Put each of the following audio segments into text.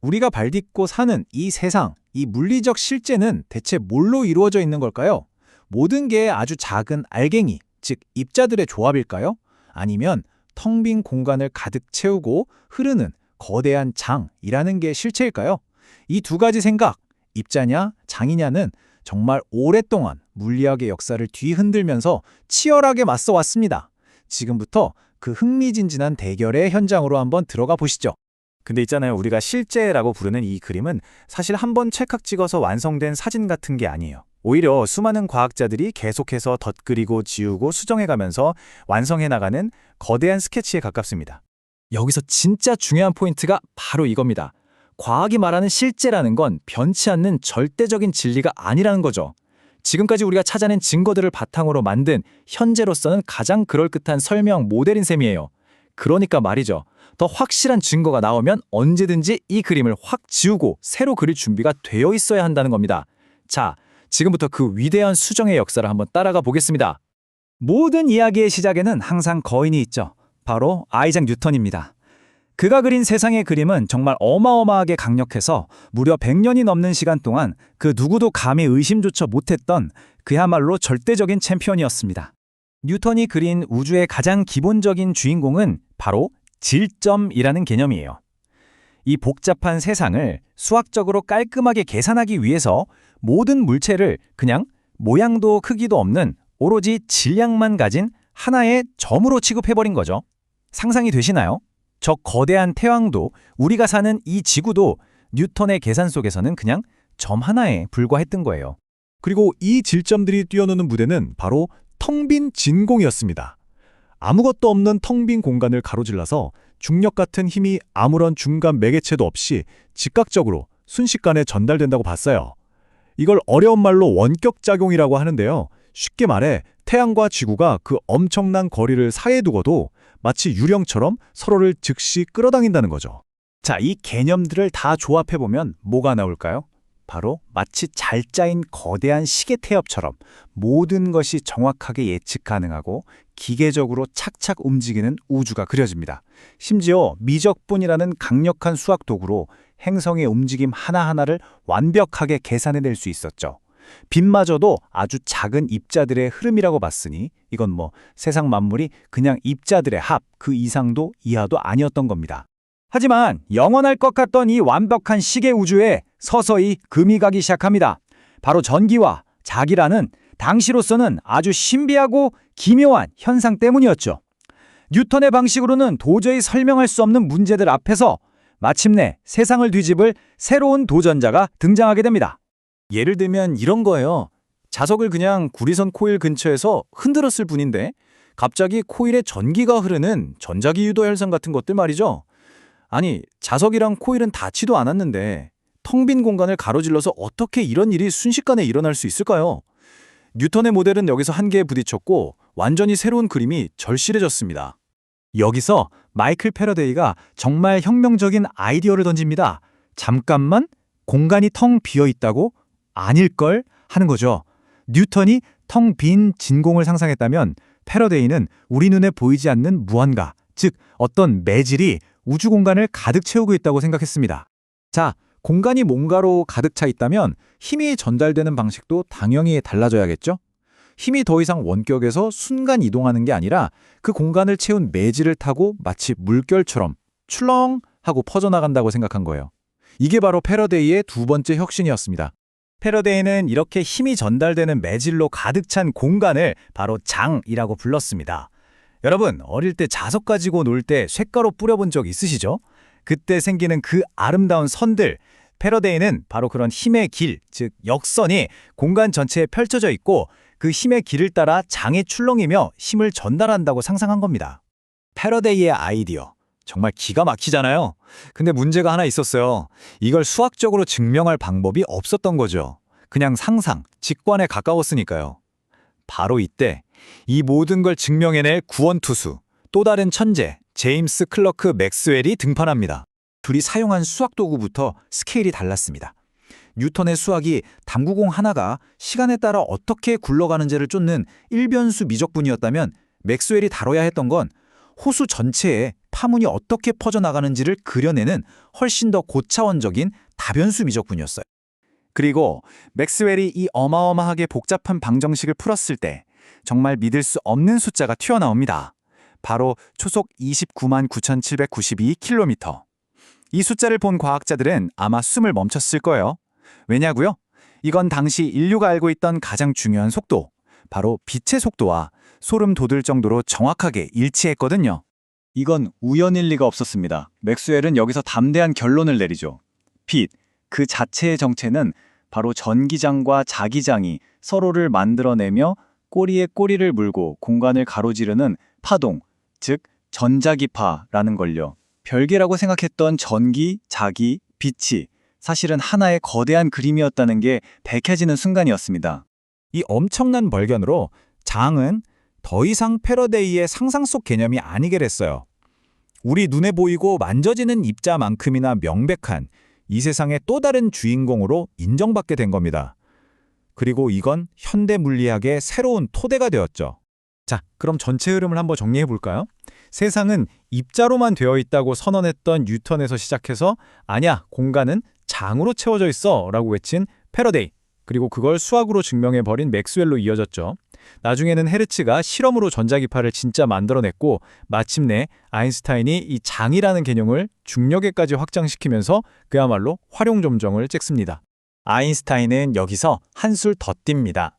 우리가 발딛고 사는 이 세상, 이 물리적 실제는 대체 뭘로 이루어져 있는 걸까요? 모든 게 아주 작은 알갱이, 즉 입자들의 조합일까요? 아니면 텅 빈 공간을 가득 채우고 흐르는 거대한 장이라는 게 실체일까요? 이 두 가지 생각, 입자냐, 장이냐는 정말 오랫동안 물리학의 역사를 뒤흔들면서 치열하게 맞서 왔습니다. 지금부터 그 흥미진진한 대결의 현장으로 한번 들어가 보시죠. 근데 있잖아요. 우리가 실제라고 부르는 이 그림은 사실 한 번 찰칵 찍어서 완성된 사진 같은 게 아니에요. 오히려 수많은 과학자들이 계속해서 덧그리고 지우고 수정해가면서 완성해 나가는 거대한 스케치에 가깝습니다. 여기서 진짜 중요한 포인트가 바로 이겁니다. 과학이 말하는 실제라는 건 변치 않는 절대적인 진리가 아니라는 거죠. 지금까지 우리가 찾아낸 증거들을 바탕으로 만든 현재로서는 가장 그럴듯한 설명 모델인 셈이에요. 그러니까 말이죠. 더 확실한 증거가 나오면 언제든지 이 그림을 확 지우고 새로 그릴 준비가 되어 있어야 한다는 겁니다. 자, 지금부터 그 위대한 수정의 역사를 한번 따라가 보겠습니다. 모든 이야기의 시작에는 항상 거인이 있죠. 바로 아이작 뉴턴입니다. 그가 그린 세상의 그림은 정말 어마어마하게 강력해서 무려 100년이 넘는 시간 동안 그 누구도 감히 의심조차 못했던 그야말로 절대적인 챔피언이었습니다. 뉴턴이 그린 우주의 가장 기본적인 주인공은 바로 질점이라는 개념이에요. 이 복잡한 세상을 수학적으로 깔끔하게 계산하기 위해서 모든 물체를 그냥 모양도 크기도 없는 오로지 질량만 가진 하나의 점으로 취급해버린 거죠. 상상이 되시나요? 저 거대한 태양도 우리가 사는 이 지구도 뉴턴의 계산 속에서는 그냥 점 하나에 불과했던 거예요. 그리고 이 질점들이 뛰어노는 무대는 바로 텅 빈 진공이었습니다. 아무것도 없는 텅 빈 공간을 가로질러서 중력 같은 힘이 아무런 중간 매개체도 없이 즉각적으로 순식간에 전달된다고 봤어요. 이걸 어려운 말로 원격작용이라고 하는데요. 쉽게 말해 태양과 지구가 그 엄청난 거리를 사이에 두고도 마치 유령처럼 서로를 즉시 끌어당긴다는 거죠. 자, 이 개념들을 다 조합해보면 뭐가 나올까요? 바로 마치 잘 짜인 거대한 시계 태엽처럼 모든 것이 정확하게 예측 가능하고 기계적으로 착착 움직이는 우주가 그려집니다. 심지어 미적분이라는 강력한 수학 도구로 행성의 움직임 하나하나를 완벽하게 계산해낼 수 있었죠. 빛마저도 아주 작은 입자들의 흐름이라고 봤으니 이건 세상 만물이 그냥 입자들의 합, 그 이상도 이하도 아니었던 겁니다. 하지만 영원할 것 같던 이 완벽한 시계 우주에 서서히 금이 가기 시작합니다. 바로 전기와 자기라는 당시로서는 아주 신비하고 기묘한 현상 때문이었죠. 뉴턴의 방식으로는 도저히 설명할 수 없는 문제들 앞에서 마침내 세상을 뒤집을 새로운 도전자가 등장하게 됩니다. 예를 들면 이런 거예요. 자석을 그냥 구리선 코일 근처에서 흔들었을 뿐인데 갑자기 코일에 전기가 흐르는 전자기 유도 현상 같은 것들 말이죠. 아니, 자석이랑 코일은 닿지도 않았는데 텅 빈 공간을 가로질러서 어떻게 이런 일이 순식간에 일어날 수 있을까요? 뉴턴의 모델은 여기서 한계에 부딪혔고 완전히 새로운 그림이 절실해졌습니다. 여기서 마이클 패러데이가 정말 혁명적인 아이디어를 던집니다. 잠깐만 공간이 텅 비어있다고? 아닐걸? 하는 거죠. 뉴턴이 텅 빈 진공을 상상했다면 패러데이는 우리 눈에 보이지 않는 무언가, 즉 어떤 매질이 우주 공간을 가득 채우고 있다고 생각했습니다. 자, 공간이 뭔가로 가득 차 있다면 힘이 전달되는 방식도 당연히 달라져야겠죠? 힘이 더 이상 원격에서 순간 이동하는 게 아니라 그 공간을 채운 매질을 타고 마치 물결처럼 출렁 하고 퍼져나간다고 생각한 거예요. 이게 바로 패러데이의 두 번째 혁신이었습니다. 패러데이는 이렇게 힘이 전달되는 매질로 가득 찬 공간을 바로 장이라고 불렀습니다. 여러분, 어릴 때 자석 가지고 놀 때 쇳가루 뿌려본 적 있으시죠? 그때 생기는 그 아름다운 선들, 패러데이는 바로 그런 힘의 길, 즉 역선이 공간 전체에 펼쳐져 있고 그 힘의 길을 따라 장에 출렁이며 힘을 전달한다고 상상한 겁니다. 패러데이의 아이디어, 정말 기가 막히잖아요. 근데 문제가 하나 있었어요. 이걸 수학적으로 증명할 방법이 없었던 거죠. 그냥 상상, 직관에 가까웠으니까요. 바로 이때 이 모든 걸 증명해낼 구원투수, 또 다른 천재, 제임스 클러크 맥스웰이 등판합니다. 둘이 사용한 수학 도구부터 스케일이 달랐습니다. 뉴턴의 수학이 당구공 하나가 시간에 따라 어떻게 굴러가는지를 쫓는 일변수 미적분이었다면 맥스웰이 다뤄야 했던 건 호수 전체의 파문이 어떻게 퍼져나가는지를 그려내는 훨씬 더 고차원적인 다변수 미적분이었어요. 그리고 맥스웰이 이 어마어마하게 복잡한 방정식을 풀었을 때 정말 믿을 수 없는 숫자가 튀어나옵니다. 바로 초속 29만 9,792km. 이 숫자를 본 과학자들은 아마 숨을 멈췄을 거예요. 왜냐고요? 이건 당시 인류가 알고 있던 가장 중요한 속도, 바로 빛의 속도와 소름 돋을 정도로 정확하게 일치했거든요. 이건 우연일 리가 없었습니다. 맥스웰은 여기서 담대한 결론을 내리죠. 빛, 그 자체의 정체는 바로 전기장과 자기장이 서로를 만들어내며 꼬리에 꼬리를 물고 공간을 가로지르는 파동, 즉 전자기파라는 걸요. 별개라고 생각했던 전기, 자기, 빛이 사실은 하나의 거대한 그림이었다는 게 밝혀지는 순간이었습니다. 이 엄청난 발견으로 장은 더 이상 패러데이의 상상 속 개념이 아니게 됐어요. 우리 눈에 보이고 만져지는 입자만큼이나 명백한 이 세상의 또 다른 주인공으로 인정받게 된 겁니다. 그리고 이건 현대 물리학의 새로운 토대가 되었죠. 자, 그럼 전체 흐름을 한번 정리해 볼까요? 세상은 입자로만 되어 있다고 선언했던 뉴턴에서 시작해서 아니야, 공간은 장으로 채워져 있어 라고 외친 패러데이, 그리고 그걸 수학으로 증명해버린 맥스웰로 이어졌죠. 나중에는 헤르츠가 실험으로 전자기파를 진짜 만들어냈고 마침내 아인슈타인이 이 장이라는 개념을 중력에까지 확장시키면서 그야말로 활용점정을 찍습니다. 아인슈타인은 여기서 한술 더 띱니다.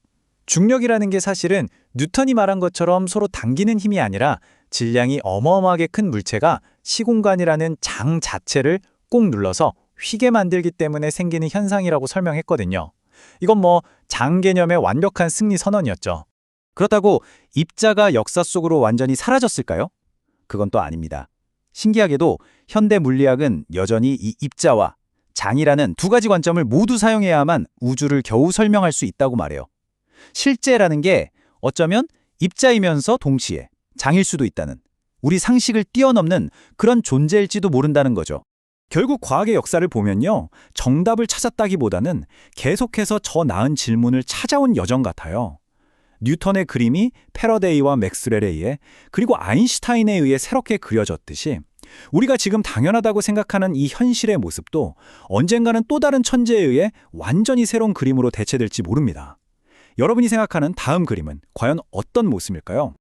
중력이라는 게 사실은 뉴턴이 말한 것처럼 서로 당기는 힘이 아니라 질량이 어마어마하게 큰 물체가 시공간이라는 장 자체를 꾹 눌러서 휘게 만들기 때문에 생기는 현상이라고 설명했거든요. 이건 장 개념의 완벽한 승리 선언이었죠. 그렇다고 입자가 역사 속으로 완전히 사라졌을까요? 그건 또 아닙니다. 신기하게도 현대 물리학은 여전히 이 입자와 장이라는 두 가지 관점을 모두 사용해야만 우주를 겨우 설명할 수 있다고 말해요. 실제라는 게 어쩌면 입자이면서 동시에 장일 수도 있다는, 우리 상식을 뛰어넘는 그런 존재일지도 모른다는 거죠. 결국 과학의 역사를 보면요, 정답을 찾았다기보다는 계속해서 저 나은 질문을 찾아온 여정 같아요. 뉴턴의 그림이 패러데이와 맥스웰에 의해, 그리고 아인슈타인에 의해 새롭게 그려졌듯이 우리가 지금 당연하다고 생각하는 이 현실의 모습도 언젠가는 또 다른 천재에 의해 완전히 새로운 그림으로 대체될지 모릅니다. 여러분이 생각하는 다음 그림은 과연 어떤 모습일까요?